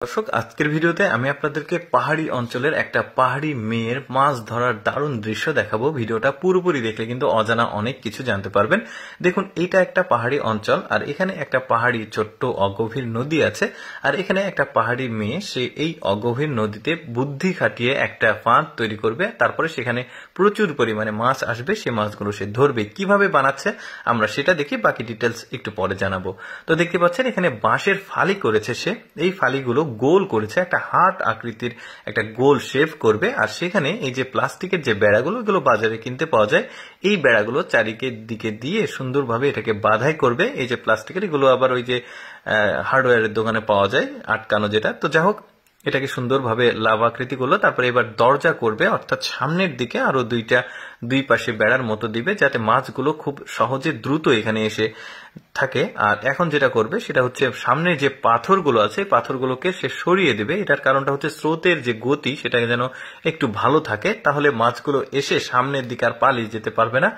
দর্শক, আজকের ভিডিওতে আমি আপনাদেরকে পাহাড়ি অঞ্চলের একটা পাহাড়ি মেয়ের মাছ ধরার দারুণ দৃশ্য দেখাবো। ভিডিওটা পুরোপুরি দেখলে কিন্তু অজানা অনেক কিছু জানতে পারবেন। দেখুন, এটা একটা পাহাড়ি অঞ্চল, আর এখানে একটা পাহাড়ি ছোট্ট অগভীর নদী আছে, আর এখানে একটা পাহাড়ি মেয়ে সে এই অগভীর নদীতে বুদ্ধি খাটিয়ে একটা ফাঁদ তৈরি করবে, তারপরে সেখানে প্রচুর পরিমাণে মাছ আসবে, সে মাছগুলো সে ধরবে। কিভাবে বানাচ্ছে আমরা সেটা দেখি, বাকি ডিটেলস একটু পরে জানাবো। তো দেখতে পাচ্ছেন এখানে বাঁশের ফালি করেছে সে, এই ফালিগুলো গোল করেছে, একটা হার্ট আকৃতির একটা গোল শেপ করবে, আর সেখানে এই যে প্লাস্টিকের যে বেড়াগুলো, এগুলো বাজারে কিনতে পাওয়া যায়, এই বেড়াগুলো চারিদিকের দিকে দিয়ে সুন্দরভাবে এটাকে বাধাই করবে। এই যে প্লাস্টিকের, এগুলো আবার ওই যে হার্ডওয়্যারের দোকানে পাওয়া যায় আটকানো যেটা। তো যাই হোক, এটাকে সুন্দরভাবে লাভ আকৃতি করলো। তারপরে এবার দরজা করবে, অর্থাৎ সামনের দিকে আরো দুই পাশে বেড়ার মতো দিবে, যাতে মাছগুলো খুব সহজে দ্রুত এখানে এসে থাকে। আর এখন যেটা করবে সেটা হচ্ছে সামনে যে পাথরগুলো আছে, পাথরগুলোকে সে সরিয়ে দেবে। এটার কারণটা হচ্ছে স্রোতের যে গতি সেটা যেন একটু ভালো থাকে, তাহলে মাছগুলো এসে সামনের দিকে আর পালিয়ে যেতে পারবে না।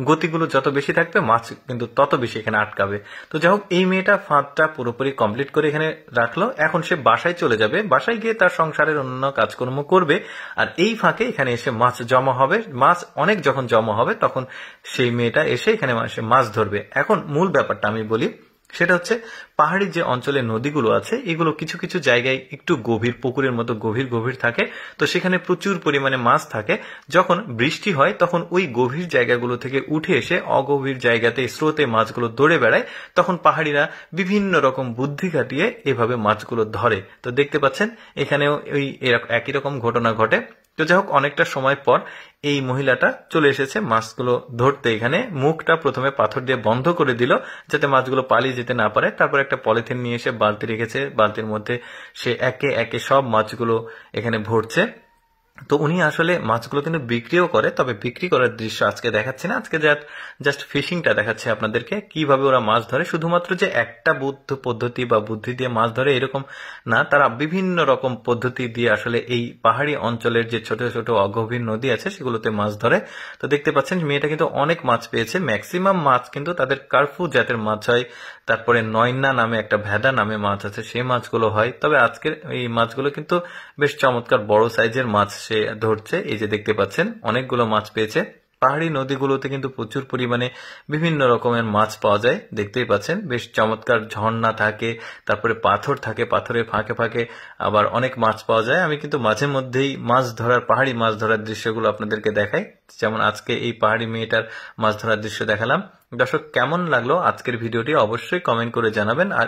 গতিগুলো যত বেশি থাকবে মাছ কিন্তু তত বেশি এখানে আটকাবে। তো যাই হোক, এই মেয়েটা ফাঁদটা পুরোপুরি কমপ্লিট করে এখানে রাখলো। এখন সে বাসায় চলে যাবে, বাসায় গিয়ে তার সংসারের অন্য কাজকর্ম করবে, আর এই ফাঁকে এখানে এসে মাছ জমা হবে। মাছ অনেক যখন জমা হবে তখন সেই মেয়েটা এসে এখানে মাছ ধরবে। এখন মূল ব্যাপারটা আমি বলি, সেটা হচ্ছে পাহাড়ি যে অঞ্চলে নদীগুলো আছে, এগুলো কিছু কিছু জায়গায় একটু গভীর, পুকুরের মতো গভীর গভীর থাকে। তো সেখানে প্রচুর পরিমাণে মাছ থাকে। যখন বৃষ্টি হয় তখন ওই গভীর জায়গাগুলো থেকে উঠে এসে অগভীর জায়গাতে স্রোতে মাছগুলো দৌড়ে বেড়ায়। তখন পাহাড়িরা বিভিন্ন রকম বুদ্ধি খাটিয়ে এভাবে মাছগুলো ধরে। তো দেখতে পাচ্ছেন এখানেও ওই একই রকম ঘটনা ঘটে। তো যাই হোক, অনেকটা সময় পর এই মহিলাটা চলে এসেছে মাছগুলো ধরতে। এখানে মুখটা প্রথমে পাথর দিয়ে বন্ধ করে দিল, যাতে মাছগুলো পালিয়ে যেতে না পারে। তারপর একটা পলিথিন নিয়ে এসে বালতি রেখেছে, বালতির মধ্যে সে একে একে সব মাছগুলো এখানে ভরছে। তো উনি আসলে মাছগুলো কিন্তু বিক্রিও করে, তবে বিক্রি করার দৃশ্য আজকে দেখাচ্ছে না। আজকে জাস্ট ফিশিংটা দেখাচ্ছে আপনাদেরকে, কিভাবে ওরা মাছ ধরে। শুধুমাত্র যে একটা পদ্ধতি বা বুদ্ধি দিয়ে মাছ ধরে এরকম না, তারা বিভিন্ন রকম পদ্ধতি দিয়ে আসলে এই পাহাড়ি অঞ্চলের যে ছোট ছোট অগভীর নদী আছে সেগুলোতে মাছ ধরে। তো দেখতে পাচ্ছেন মেয়েটা কিন্তু অনেক মাছ পেয়েছে। ম্যাক্সিমাম মাছ কিন্তু তাদের কার্ফু জাতের মাছ হয়, তারপরে নয়না নামে একটা ভেদা নামে মাছ আছে, সেই মাছগুলো হয়। তবে আজকের এই মাছগুলো কিন্তু বেশ চমৎকার বড় সাইজের মাছ সে ধরছে। এই যে দেখতে পাচ্ছেন অনেকগুলো মাছ পেয়েছে। পাহাড়ি নদীগুলোতে কিন্তু প্রচুর পরিমাণে বিভিন্ন রকমের মাছ পাওয়া যায়। দেখতেই পাচ্ছেন বেশ চমৎকার ঝর্ণা থাকে, তারপরে পাথর থাকে, পাথরের ফাঁকে ফাঁকে আবার অনেক মাছ পাওয়া যায়। আমি কিন্তু মাঝে মধ্যেই পাহাড়ি মাছ ধরার দৃশ্যগুলো আপনাদেরকে দেখাই, যেমন আজকে এই পাহাড়ি মেয়েটার মাছ ধরার দৃশ্য দেখালাম। দর্শক, কেমন লাগলো আজকের ভিডিওটি অবশ্যই কমেন্ট করে জানাবেন। আর